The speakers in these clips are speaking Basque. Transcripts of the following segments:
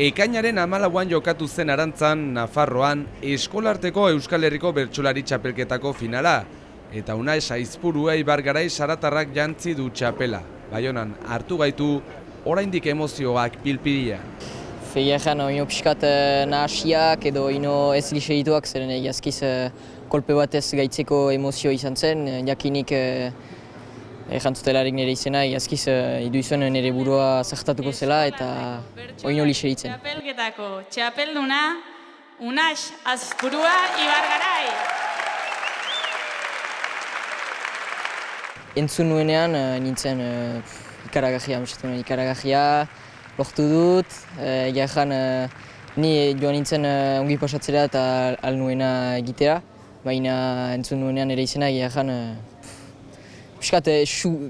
Ekainaren 14an jokatu zen Arantzan, Nafarroan, eskolarteko Euskal Herriko bertsolari txapelketako finala. Eta Unai Saizpurua Ibargarai saratarrak jantzi du txapela. Baionan hartu gaitu, oraindik emozioak pilpilia. Egan oino pixkat nahasiak edo oino ez liseituak, zeren egiazkiz kolpe batez gaitzeko emozio izan zen, jakinik jantzutelarik nire izena, egiazkiz idu izan nire burua zartatuko zela eta oino liseitzen. Txapelketako txapelduna Unai Saizpurua Ibargarai. Entzun nuenean nintzen ikaragarria, lortu dut, egan ni joan nintzen ongi pasatzera eta al nuena egitea, baina entzun nuenean ere izena egan piskat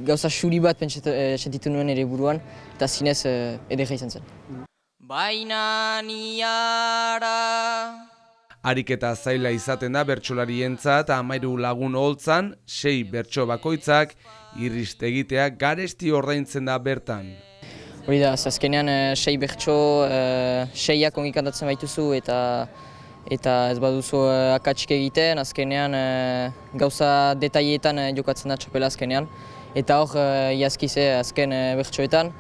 gauza xuri bat sentitu nuen ere buruan eta zinez edera izan zen. Baina niara... Ariketa zaila izaten da bertsolarientzat 13 lagun holtzan, 6 bertso bakoitzak, irrist egitea garesti ordaintzen da bertan. Hori da, azkenean 6 bertso, 6ak ongi kantatzen baituzu eta ez baduzu akatsik egiten, azkenean gauza detaietan jokatzen da txapela azkenean. Eta hor, iazkize azken bertsoetan,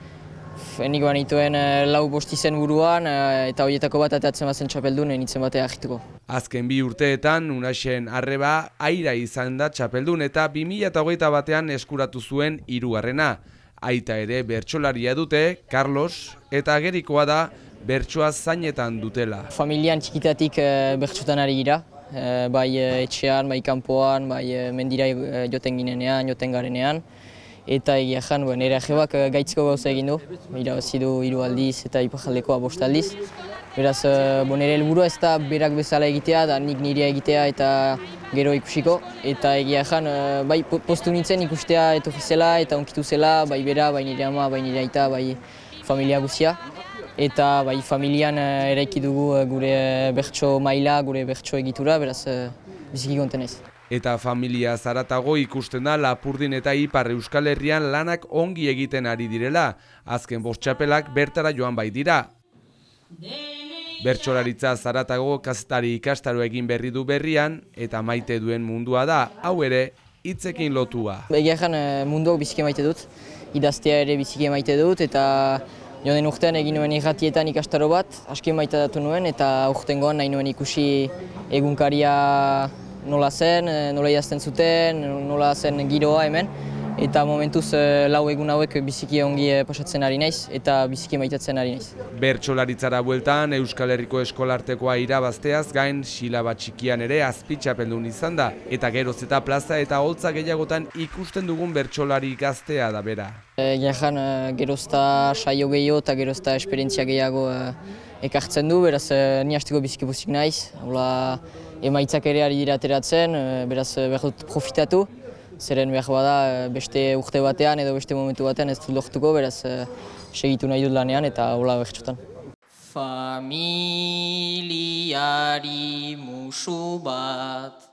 nik banituen 4-5 izen buruan eta horietako bat atatzen bazen txapeldun nintzen batea agituko. Azken 2 urteetan, Unaixen arreba aira izan da txapeldun eta 2021an eskuratu zuen 3. Aita ere bertsolaria dute, Carlos, eta agerikoa da bertsoa zainetan dutela. Familian txikitatik bertsotan ari gira, bai etxean, bai kanpoan, bai mendira joten ginenean, joten garenean. Eta egia jan, nire ajebak gaitzko gauza egin du, irabazi du 3 aldiz eta iparjaldekoa 5 aldiz. Beraz, nire helburua ez da berak bezala egitea, da nik nirea egitea eta gero ikusiko. Eta egia jan, bai postu nintzen ikustea etorri zela eta onkitu zela, bai bera, bai nire ama, bai nire aita, bai familia guzia. Eta bai familian eraiki dugu gure bertso maila, gure bertso egitura, beraz biziki konten naiz. Eta familia zaratago ikusten da Lapurdin eta Ipar Euskal Herrian lanak ongi egiten ari direla. Azken 5 txapelak bertara joan bai dira. Bertsolaritza zaratago kazetari ikastaro egin berri du berrian eta maite duen mundua da, hau ere hitzekin lotua. Egia jan munduak biziki maite dut, idaztea ere biziki maite dut eta joan urtean egin nuen irratietan ikastaro bat, aski maite datu nuen eta urtengoan nahi nuen ikusi egunkaria nola zen, nola idazten zuten, nola zen giroa hemen. Eta momentuz 4 egun hauek biziki ongi pasatzen ari naiz eta biziki maitatzen ari naiz. Bertsolaritzara bueltan Euskal Herriko eskolartekoa irabazteaz gain silaba txikian ere azpitxapeldun izan da. Eta geroz eta plaza eta holtza gehiagotan ikusten dugun bertsolari gaztea da bera. Jahan geroz eta saio gehiago eta geroz eta esperientzia gehiago ekartzen du, beraz ni hasteko biziki pozik naiz. Emaitzak ere ari dira ateratzen, beraz behar dut profitatu. Zeren behar bada beste urte batean edo beste momentu batean ez dut lortuko, beraz segitu nahi dut lanean eta hola bertsotan. Familiari musu bat